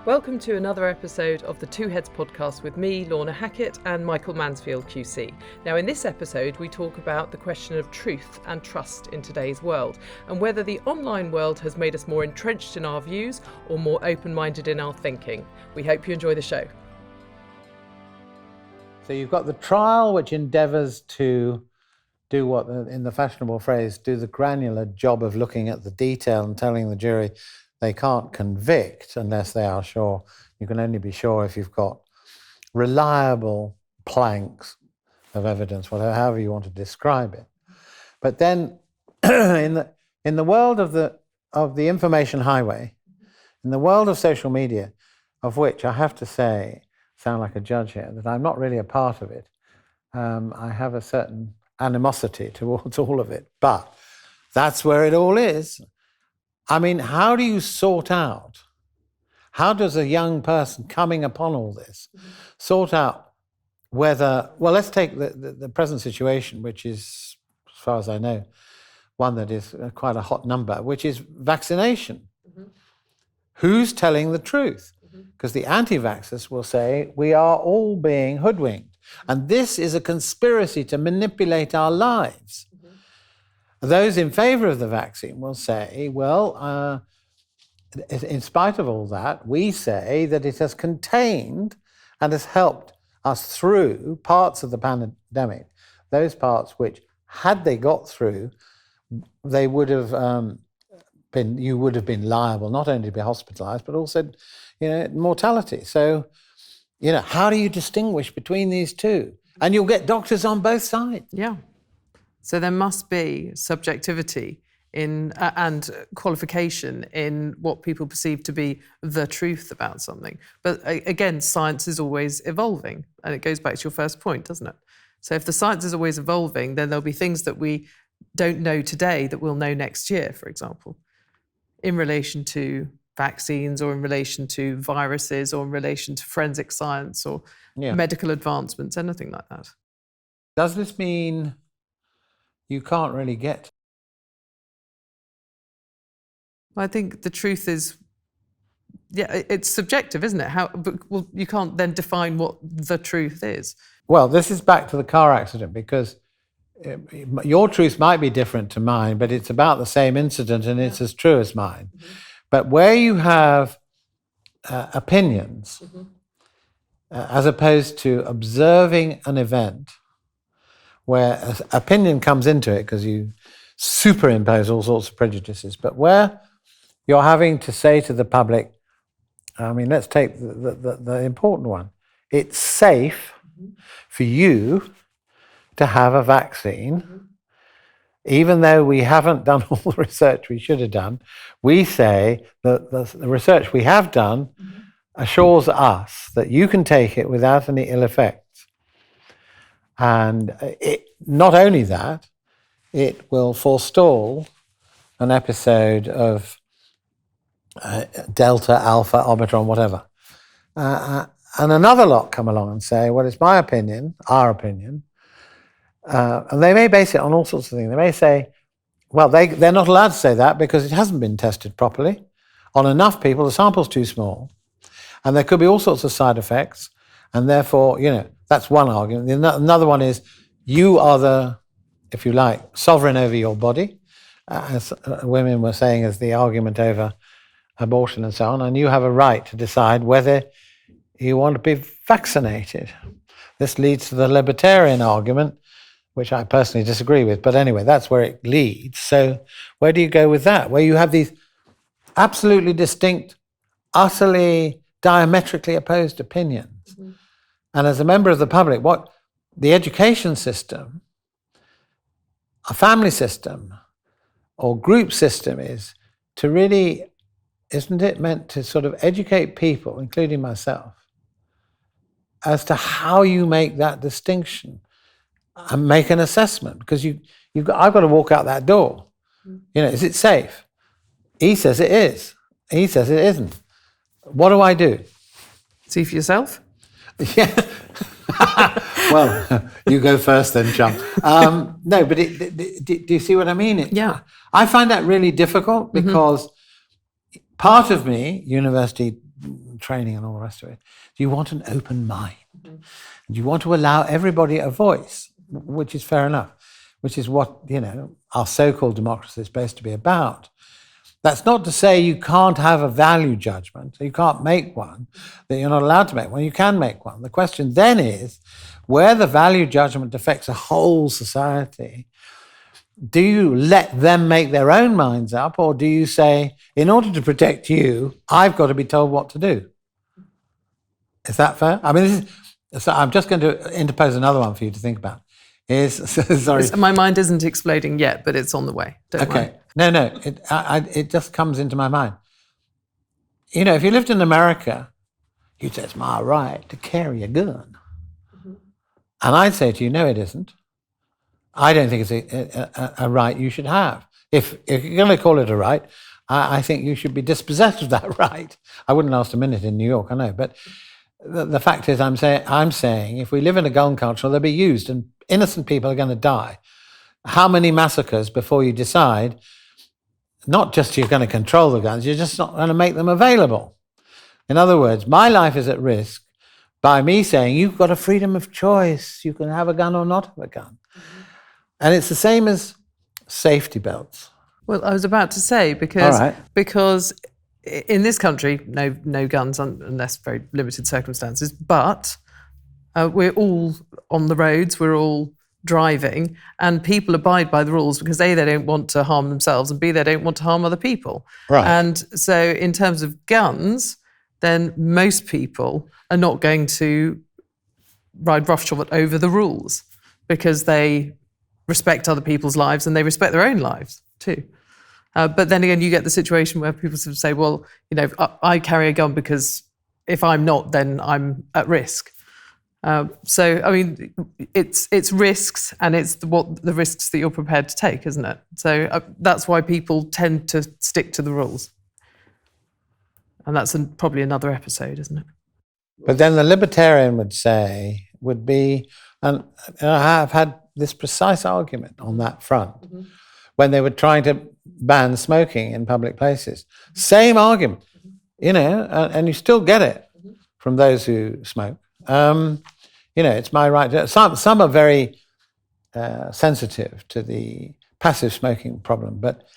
Welcome to another episode of the Two Heads podcast with me, Lorna Hackett, and Michael Mansfield QC. Now, in this episode, we talk about the question of truth and trust in today's world, and whether the online world has made us more entrenched in our views or more open-minded in our thinking. We hope you enjoy the show. So you've got the trial, which endeavours to do what, in the fashionable phrase, do the granular job of looking at the detail and telling the jury they can't convict unless they are sure. You can only be sure if you've got reliable planks of evidence, whatever, however you want to describe it. But then, in the world of the information highway, in the world of social media, of which I have to say, sound like a judge here, that I'm not really a part of it. I have a certain animosity towards all of it, but that's where it all is. I mean, how do you sort out, how does a young person coming upon all this sort out whether, well, let's take the present situation, which is, as far as I know, one that is quite a hot number, which is vaccination. Who's telling the truth? Because the anti-vaxxers will say, we are all being hoodwinked. And this is a conspiracy to manipulate our lives. Those in favour of the vaccine will say, well, in spite of all that, we say that it has contained and has helped us through parts of the pandemic, those parts which, had they got through, they would have you would have been liable not only to be hospitalised, but also, mortality. So, how do you distinguish between these two? And you'll get doctors on both sides. Yeah. So there must be subjectivity in and qualification in what people perceive to be the truth about something. But again, science is always evolving, and it goes back to your first point, doesn't it? So if the science is always evolving, then there'll be things that we don't know today that we'll know next year, for example, in relation to vaccines or in relation to viruses or in relation to forensic science or medical advancements, anything like that. Does this mean you can't really get? I think the truth is, it's subjective, isn't it? Well, you can't then define what the truth is. Well, this is back to the car accident, because your truth might be different to mine, but it's about the same incident and it's as true as mine. But where you have opinions, as opposed to observing an event, where opinion comes into it because you superimpose all sorts of prejudices, but where you're having to say to the public, I mean, let's take the important one. It's safe for you to have a vaccine, even though we haven't done all the research we should have done. We say that the research we have done assures us that you can take it without any ill effects. And not only that, it will forestall an episode of Delta, Alpha, Omicron, whatever. And another lot come along and say, well, it's my opinion, our opinion. And they may base it on all sorts of things. They may say, well, they're not allowed to say that because it hasn't been tested properly on enough people. The sample's too small. And there could be all sorts of side effects. And therefore, that's one argument. Another one is you are the, if you like, sovereign over your body, as women were saying as the argument over abortion and so on, and you have a right to decide whether you want to be vaccinated. This leads to the libertarian argument, which I personally disagree with, but anyway, that's where it leads. So where do you go with that? Where you have these absolutely distinct, utterly diametrically opposed opinions. And as a member of the public, what the education system, a family system, or group system is to really, isn't it meant to sort of educate people, including myself, as to how you make that distinction and make an assessment? Because I've got to walk out that door. Is it safe? He says it is. He says it isn't. What do I do? See for yourself? Yeah. Well, you go first then, chum. No, but do you see what I mean? Yeah. I find that really difficult because part of me, university training and all the rest of it. You want an open mind. And you want to allow everybody a voice, which is fair enough, which is what, our so-called democracy is supposed to be about. That's not to say you can't have a value judgment, you can't make one, that you're not allowed to make one. You can make one. The question then is, where the value judgment affects a whole society, do you let them make their own minds up, or do you say, in order to protect you, I've got to be told what to do? Is that fair? I mean, so I'm just going to interpose another one for you to think about. Sorry. My mind isn't exploding yet, but it's on the way. Don't worry. No, it just comes into my mind. If you lived in America, you'd say it's my right to carry a gun. And I'd say to you, no, it isn't. I don't think it's a right you should have. If you're going to call it a right, I think you should be dispossessed of that right. I wouldn't last a minute in New York, I know. But the fact is, I'm saying if we live in a gun culture, they'll be used and innocent people are going to die. How many massacres before you decide, not just you're going to control the guns, you're just not going to make them available. In other words, my life is at risk by me saying you've got a freedom of choice. You can have a gun or not have a gun. And it's the same as safety belts. Well, I was about to say, because in this country, no guns unless very limited circumstances, but we're all on the roads, we're all driving, and people abide by the rules because A, they don't want to harm themselves, and B, they don't want to harm other people. Right. And so in terms of guns, then most people are not going to ride roughshod over the rules because they respect other people's lives and they respect their own lives too. But then again, you get the situation where people sort of say, well, I carry a gun because if I'm not, then I'm at risk. So, I mean, it's risks, and it's the risks that you're prepared to take, isn't it? So that's why people tend to stick to the rules. And that's probably another episode, isn't it? But then the libertarian would be, and I have had this precise argument on that front, when they were trying to ban smoking in public places. Same argument, and you still get it from those who smoke. It's my right. Some are very sensitive to the passive smoking problem, but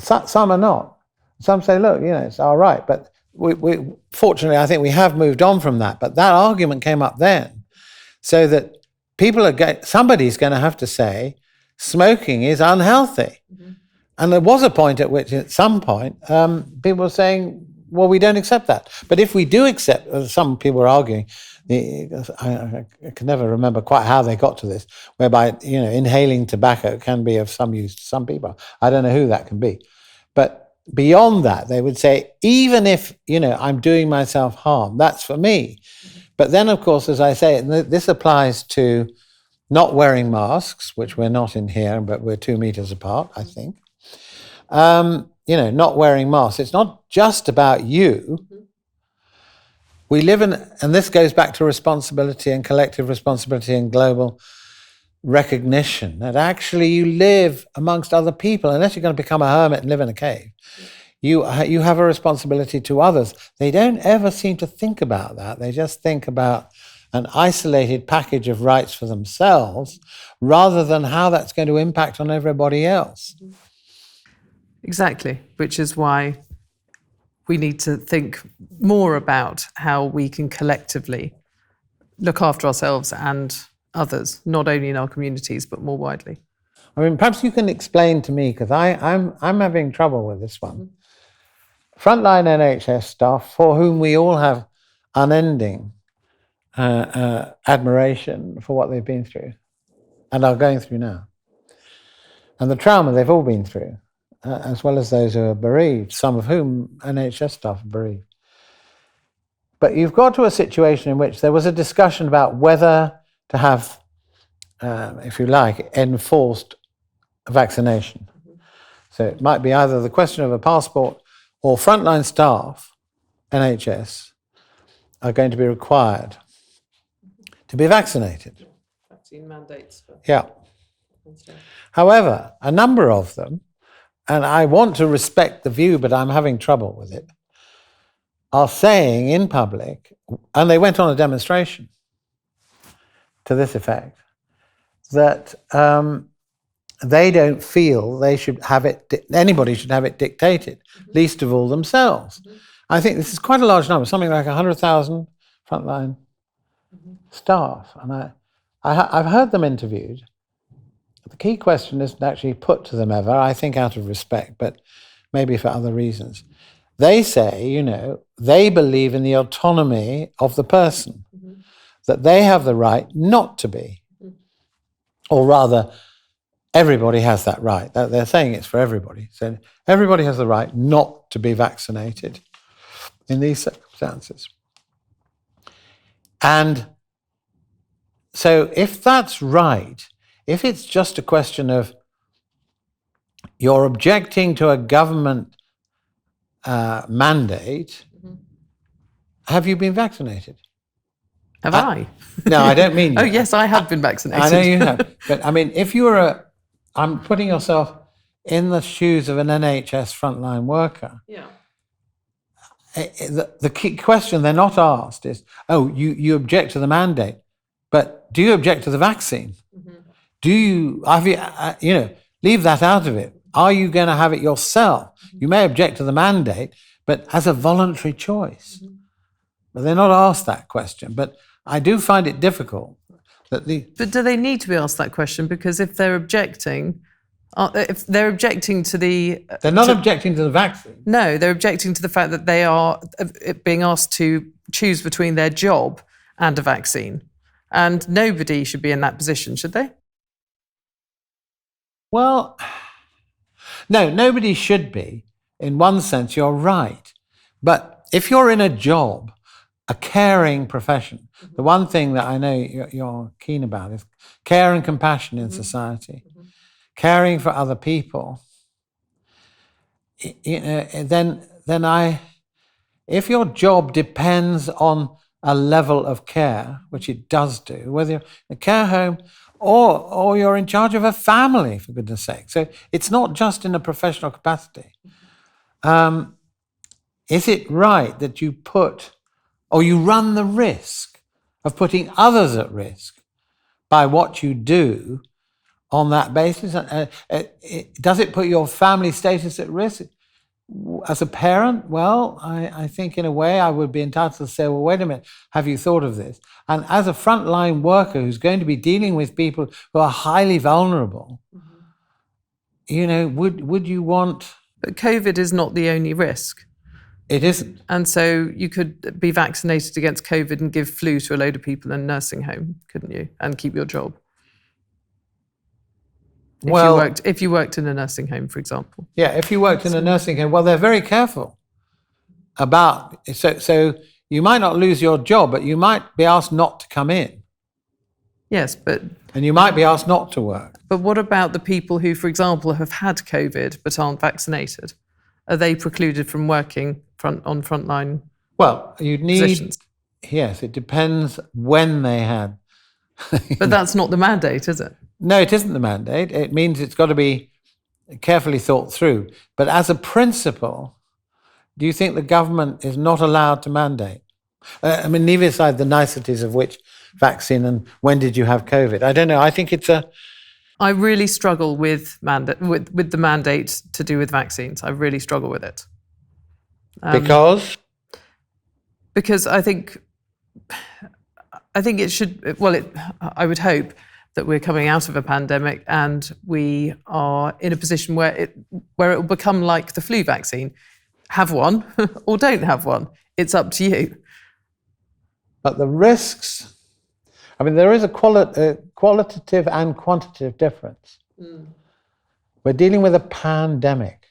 some are not. Some say, look, it's all right. But we fortunately, I think we have moved on from that. But that argument came up then, so that somebody's going to have to say smoking is unhealthy. And there was a point at which, at some point, people were saying, well, we don't accept that. But if we do accept, some people were arguing, I can never remember quite how they got to this, whereby, inhaling tobacco can be of some use to some people. I don't know who that can be. But beyond that, they would say, even if, I'm doing myself harm, that's for me. But then, of course, as I say, this applies to not wearing masks, which we're not in here, but we're 2 meters apart, I think. Not wearing masks. It's not just about you. We live in, and this goes back to responsibility and collective responsibility and global recognition, that actually you live amongst other people, unless you're going to become a hermit and live in a cave. You have a responsibility to others. They don't ever seem to think about that. They just think about an isolated package of rights for themselves, rather than how that's going to impact on everybody else. Exactly, which is why we need to think more about how we can collectively look after ourselves and others, not only in our communities, but more widely. I mean, perhaps you can explain to me, because I'm having trouble with this one. Frontline NHS staff, for whom we all have unending admiration for what they've been through and are going through now, and the trauma they've all been through, as well as those who are bereaved, some of whom NHS staff are bereaved. But you've got to a situation in which there was a discussion about whether to have, if you like, enforced vaccination. So it might be either the question of a passport, or frontline staff, NHS, are going to be required to be vaccinated. Vaccine mandates. Yeah. However, a number of them, and I want to respect the view, but I'm having trouble with it, are saying in public, and they went on a demonstration to this effect, that they don't feel they should have it, anybody should have it dictated, least of all themselves. I think this is quite a large number, something like 100,000 frontline staff. And I've heard them interviewed. The key question isn't actually put to them ever, I think out of respect, but maybe for other reasons. They say, you know, they believe in the autonomy of the person, that they have the right not to be. Or rather, everybody has that right. They're saying it's for everybody. So everybody has the right not to be vaccinated in these circumstances. And so if that's right, if it's just a question of you're objecting to a government mandate, have you been vaccinated? Have I? No, I don't mean you. Oh, yes, I have been vaccinated. I know you have. But I mean, if you were I'm putting yourself in the shoes of an NHS frontline worker. Yeah. The key question they're not asked is, oh, you object to the mandate, but do you object to the vaccine? Do you, leave that out of it. Are you going to have it yourself? You may object to the mandate, but as a voluntary choice. But they're not asked that question. But I do find it difficult. But do they need to be asked that question? Because if they're objecting to the... They're not objecting to the vaccine. No, they're objecting to the fact that they are being asked to choose between their job and a vaccine. And nobody should be in that position, should they? Well, no, nobody should be. In one sense, you're right. But if you're in a job, a caring profession, the one thing that I know you're keen about is care and compassion in society, caring for other people. If your job depends on a level of care, which it does do, whether you're in a care home or you're in charge of a family, for goodness sake. So it's not just in a professional capacity. Is it right that you run the risk of putting others at risk by what you do on that basis? Does it put your family status at risk? As a parent, well, I think in a way I would be entitled to say, well, wait a minute, have you thought of this? And as a frontline worker who's going to be dealing with people who are highly vulnerable, would you want... But COVID is not the only risk. It isn't. And so you could be vaccinated against COVID and give flu to a load of people in a nursing home, couldn't you? And keep your job. If you worked in a nursing home, for example. Yeah, if you worked in a nursing home, well, they're very careful about... So you might not lose your job, but you might be asked not to come in. Yes, but... And you might be asked not to work. But what about the people who, for example, have had COVID but aren't vaccinated? Are they precluded from working on frontline positions? Yes, it depends when they had. But that's not the mandate, is it? No, it isn't the mandate. It means it's got to be carefully thought through. But as a principle, do you think the government is not allowed to mandate? Leave aside the niceties of which vaccine and when did you have COVID. I don't know. I think it's I really struggle with the mandate to do with vaccines. I really struggle with it. Because? Because I think it should... I would hope that we're coming out of a pandemic and we are in a position where it will become like the flu vaccine. Have one or don't have one. It's up to you. But the risks... there is a qualitative and quantitative difference. We're dealing with a pandemic.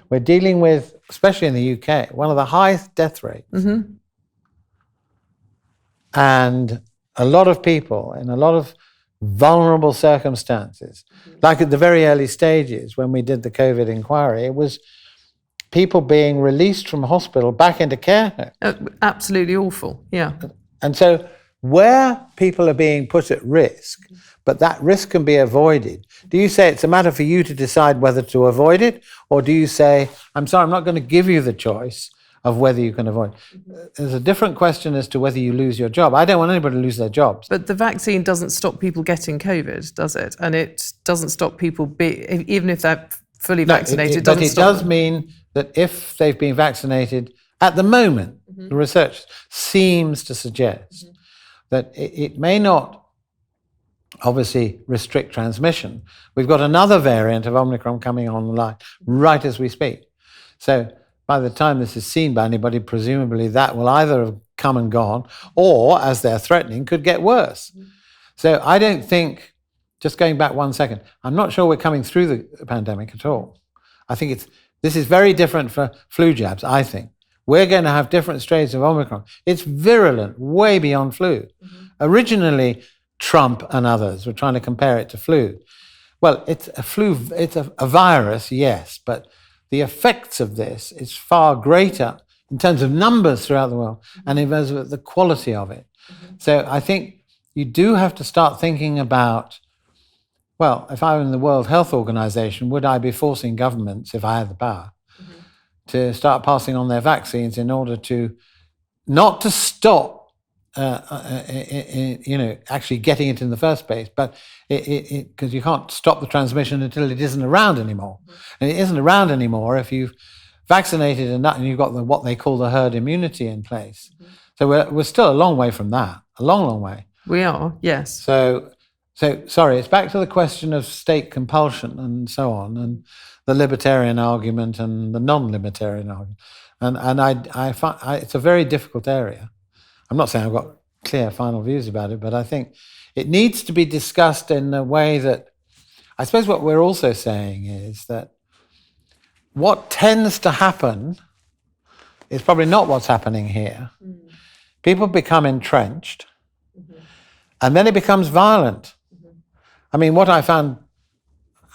We're dealing with, especially in the UK, one of the highest death rates. And a lot of people in a lot of vulnerable circumstances, like at the very early stages when we did the COVID inquiry, it was people being released from hospital back into care homes. Absolutely awful, yeah. And so where people are being put at risk, but that risk can be avoided, do you say it's a matter for you to decide whether to avoid it? Or do you say, I'm sorry, I'm not going to give you the choice of whether you can avoid. There's a different question as to whether you lose your job. I don't want anybody to lose their jobs. But the vaccine doesn't stop people getting COVID, does it? And it doesn't stop people, even if they're fully vaccinated, but it does mean that if they've been vaccinated, at the moment, the research seems to suggest that it may not obviously restrict transmission. We've got another variant of Omicron coming online right as we speak. So by the time this is seen by anybody, presumably that will either have come and gone, or, as they're threatening, could get worse. So I don't think, just going back 1 second, I'm not sure we're coming through the pandemic at all. I think this is very different for flu jabs, I think. We're going to have different strains of Omicron. It's virulent, way beyond flu. Originally, Trump and others were trying to compare it to flu. Well, it's a virus, yes, but the effects of this is far greater in terms of numbers throughout the world and in terms of the quality of it. So I think you do have to start thinking about, well, if I were in the World Health Organization, would I be forcing governments, if I had the power, to start passing on their vaccines in order to not to stop actually getting it in the first place, but because you can't stop the transmission until it isn't around anymore. And it isn't around anymore if you've vaccinated and you've got what they call the herd immunity in place. So we're still a long way from that, a long, long way. We are, yes. So sorry, it's back to the question of state compulsion and so on, and the libertarian argument and the non-libertarian argument. And I find it's a very difficult area. I'm not saying I've got clear final views about it, but I think it needs to be discussed in a way that, I suppose what we're also saying is that what tends to happen is probably not what's happening here. People become entrenched, and then it becomes violent. I mean, what I found,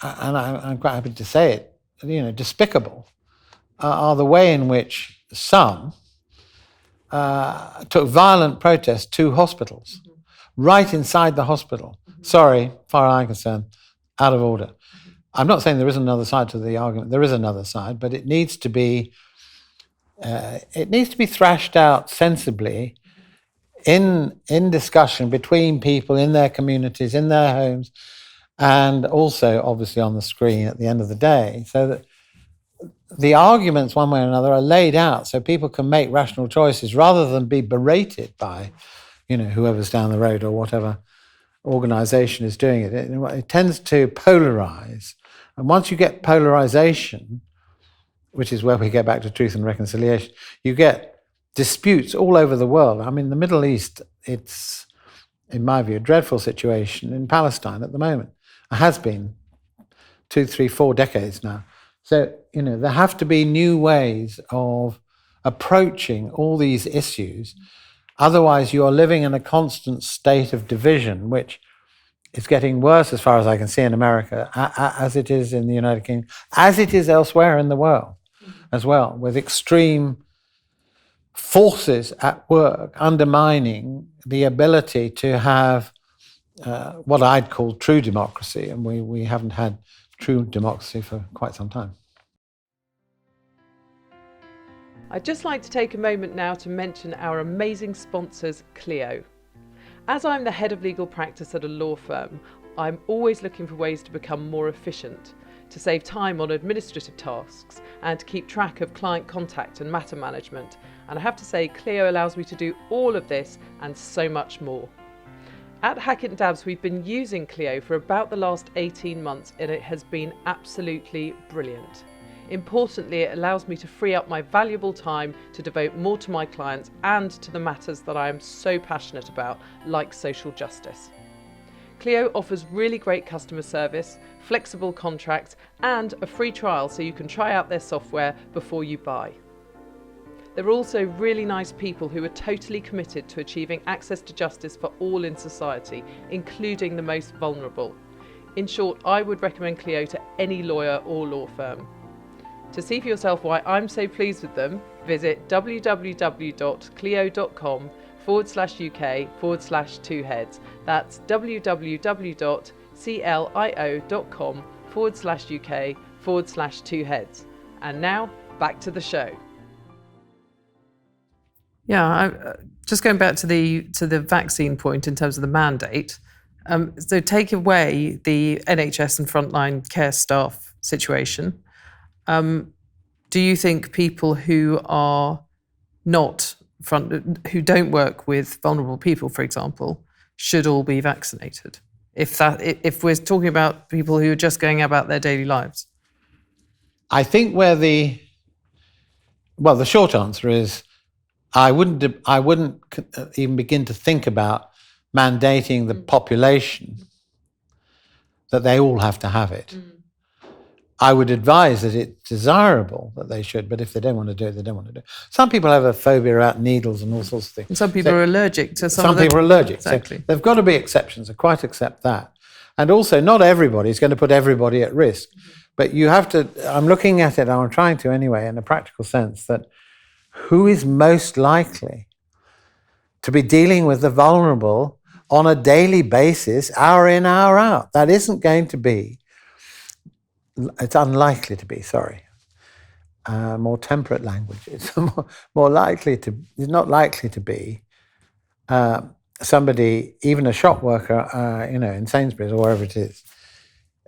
and I'm quite happy to say it, despicable, are the way in which some took violent protest to hospitals, right inside the hospital. Sorry, far as I'm concerned, out of order. I'm not saying there isn't another side to the argument. There is another side, but it needs to be thrashed out sensibly in discussion between people in their communities, in their homes, and also obviously on the screen at the end of the day, so that the arguments one way or another are laid out so people can make rational choices rather than be berated by, whoever's down the road or whatever organization is doing it. It tends to polarize. And once you get polarization, which is where we get back to truth and reconciliation, you get disputes all over the world. I mean, the Middle East, it's, in my view, a dreadful situation in Palestine at the moment. It has been 2, 3, 4 decades now. So, there have to be new ways of approaching all these issues. Otherwise, you are living in a constant state of division, which is getting worse as far as I can see in America, as it is in the United Kingdom, as it is elsewhere in the world as well, with extreme forces at work undermining the ability to have what I'd call true democracy, and we haven't had true democracy for quite some time. I'd just like to take a moment now to mention our amazing sponsors, Clio. As I'm the head of legal practice at a law firm, I'm always looking for ways to become more efficient, to save time on administrative tasks, and to keep track of client contact and matter management. And I have to say, Clio allows me to do all of this and so much more. At Hackett & Dabbs, we've been using Clio for about the last 18 months, and it has been absolutely brilliant. Importantly, it allows me to free up my valuable time to devote more to my clients and to the matters that I am so passionate about, like social justice. Clio offers really great customer service, flexible contracts, and a free trial so you can try out their software before you buy. There are also really nice people who are totally committed to achieving access to justice for all in society, including the most vulnerable. In short, I would recommend Clio to any lawyer or law firm. To see for yourself why I'm so pleased with them, visit www.clio.com/UK/2heads. That's www.clio.com/UK/2heads. And now, back to the show. Yeah, just going back to the vaccine point in terms of the mandate. So take away the NHS and frontline care staff situation. Do you think people who are not who don't work with vulnerable people, for example, should all be vaccinated? If we're talking about people who are just going about their daily lives. I think the short answer is I wouldn't even begin to think about mandating the population that they all have to have it. I would advise that it's desirable that they should, but if they don't want to do it, they don't want to do it. Some people have a phobia about needles and all sorts of things. And some people are allergic to some people are allergic. Exactly. So there've got to be exceptions. I quite accept that. And also, not everybody is going to put everybody at risk. But you have to, I'm looking at it, I'm trying to anyway, in a practical sense, that who is most likely to be dealing with the vulnerable on a daily basis, hour in, hour out? That isn't going to be, it's unlikely to be, more temperate language. It's more likely to, it's not likely to be somebody, even a shop worker, in Sainsbury's or wherever it is.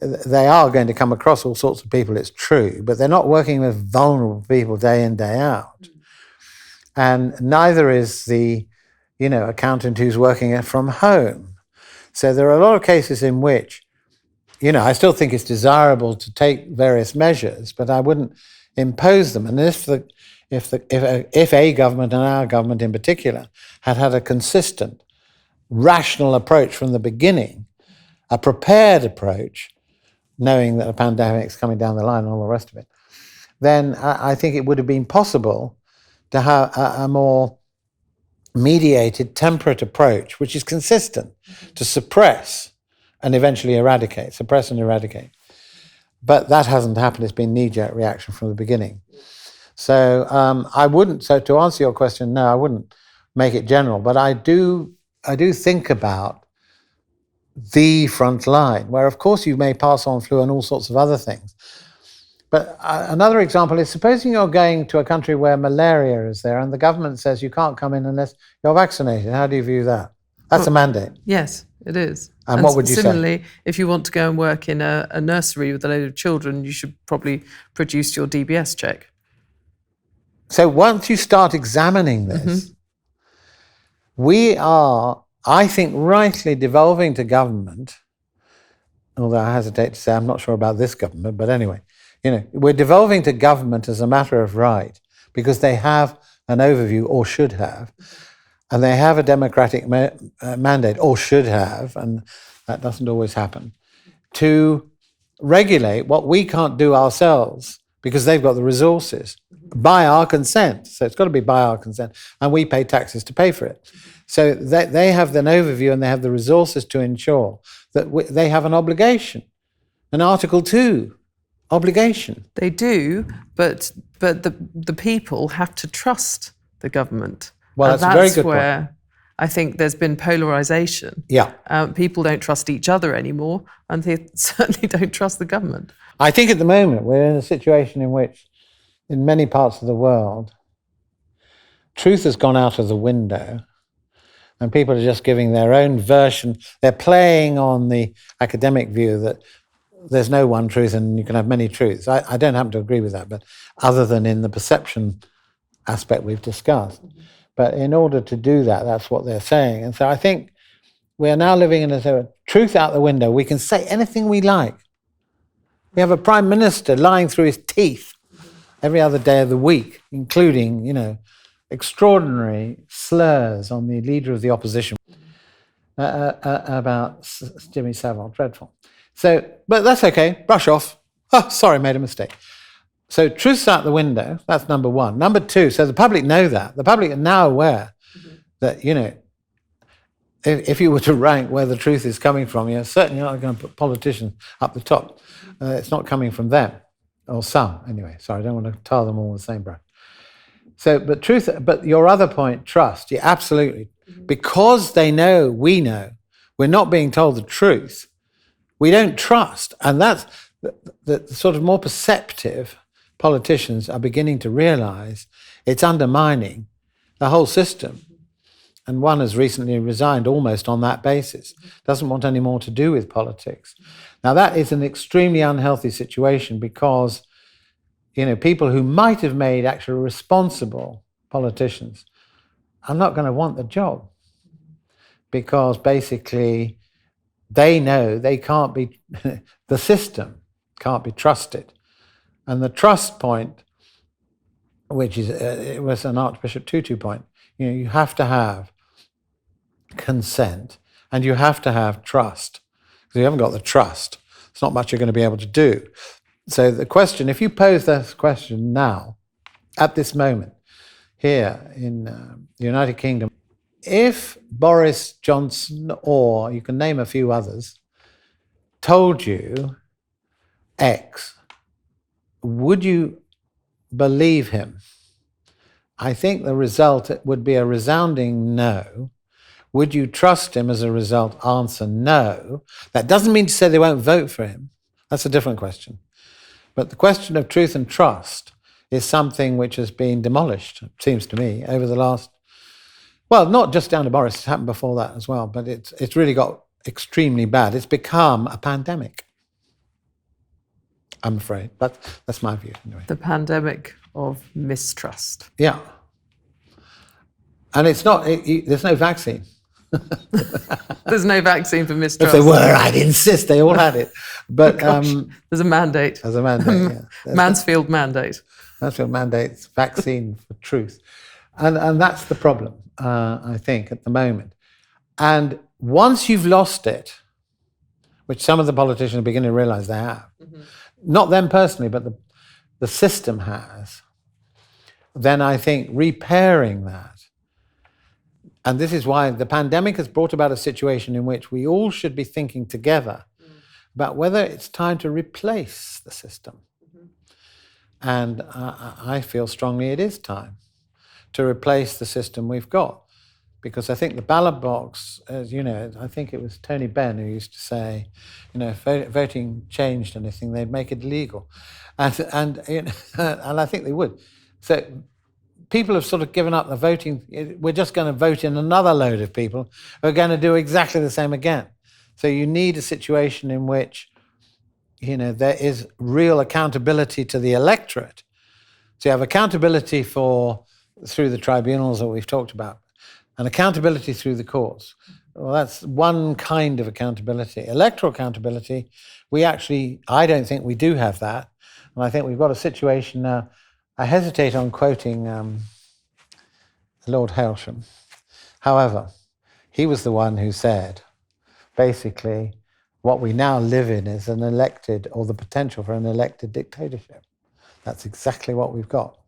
They are going to come across all sorts of people, it's true, but they're not working with vulnerable people day in, day out. And neither is the, accountant who's working from home. So there are a lot of cases in which, I still think it's desirable to take various measures, but I wouldn't impose them. And if a government, and our government in particular, had a consistent, rational approach from the beginning, a prepared approach, knowing that a pandemic's coming down the line and all the rest of it, then I think it would have been possible to have a more mediated, temperate approach, which is consistent, to suppress and eventually suppress and eradicate. But that hasn't happened. It's been knee-jerk reaction from the beginning. So so to answer your question, no, I wouldn't make it general, but I do think about the front line, where of course you may pass on flu and all sorts of other things. But another example is, supposing you're going to a country where malaria is there and the government says you can't come in unless you're vaccinated. How do you view that? That's a mandate. Yes, it is. And what would you say? Similarly, if you want to go and work in a nursery with a load of children, you should probably produce your DBS check. So once you start examining this, we are, I think, rightly devolving to government, although I hesitate to say I'm not sure about this government, but anyway, we're devolving to government as a matter of right because they have an overview, or should have, and they have a democratic mandate, or should have, and that doesn't always happen, to regulate what we can't do ourselves because they've got the resources by our consent. So it's got to be by our consent, and we pay taxes to pay for it. So they have an overview and they have the resources to ensure that they have an obligation, an Article 2 obligation. They do, but the people have to trust the government. Well, that's a very good point. That's where I think there's been polarization. Yeah. People don't trust each other anymore, and they certainly don't trust the government. I think at the moment we're in a situation in which, in many parts of the world, truth has gone out of the window and people are just giving their own version. They're playing on the academic view that there's no one truth and you can have many truths. I don't happen to agree with that, but other than in the perception aspect we've discussed. But in order to do that, that's what they're saying. And so I think we are now living in a truth out the window. We can say anything we like. We have a prime minister lying through his teeth every other day of the week, including, extraordinary slurs on the leader of the opposition about Jimmy Savile. Dreadful. So, but that's okay. Brush off. Oh, sorry, made a mistake. So truth's out the window. That's number one. Number two, so the public know that. The public are now aware that, if you were to rank where the truth is coming from, you're certainly not going to put politicians up the top. It's not coming from them, or some, anyway. Sorry, I don't want to tar them all with the same brush. So, but your other point, trust, yeah, absolutely. Because they know, we know, we're not being told the truth, we don't trust. And that's the sort of more perceptive politicians are beginning to realize it's undermining the whole system. And one has recently resigned almost on that basis, doesn't want any more to do with politics. Now, that is an extremely unhealthy situation because, people who might have made actually responsible politicians are not going to want the job because basically they know they can't be, the system can't be trusted. And the trust point, which is, it was an Archbishop Tutu point, you have to have consent and you have to have trust. Because if you haven't got the trust, there's not much you're going to be able to do. So the question, if you pose this question now, at this moment, here in the United Kingdom, if Boris Johnson, or you can name a few others, told you X, would you believe him? I think the result would be a resounding no. Would you trust him as a result? Answer no. That doesn't mean to say they won't vote for him. That's a different question. But the question of truth and trust is something which has been demolished, it seems to me, over the last, well, not just down to Boris, it's happened before that as well, but it's really got extremely bad. It's become a pandemic, I'm afraid. But that's my view, anyway. The pandemic of mistrust. Yeah. And it's not, there's no vaccine. There's no vaccine for mistrust. If there were, I'd insist they all had it. But there's a mandate. There's a mandate, yeah. Mansfield mandate. Mansfield mandates vaccine for truth. And that's the problem, I think, at the moment. And once you've lost it, which some of the politicians are beginning to realize they have, not them personally, but the system has, then I think repairing that. And this is why the pandemic has brought about a situation in which we all should be thinking together about whether it's time to replace the system. And I feel strongly it is time to replace the system we've got. Because I think the ballot box, as you know, I think it was Tony Benn who used to say, if voting changed anything, they'd make it illegal. And I think they would. So people have sort of given up the voting. We're just going to vote in another load of people who are going to do exactly the same again. So you need a situation in which, there is real accountability to the electorate. So you have accountability through the tribunals that we've talked about, and accountability through the courts. Well, that's one kind of accountability. Electoral accountability, I don't think we do have that. And I think we've got a situation now. I hesitate on quoting Lord Hailsham. However, he was the one who said, basically, what we now live in is an elected, or the potential for an elected dictatorship. That's exactly what we've got.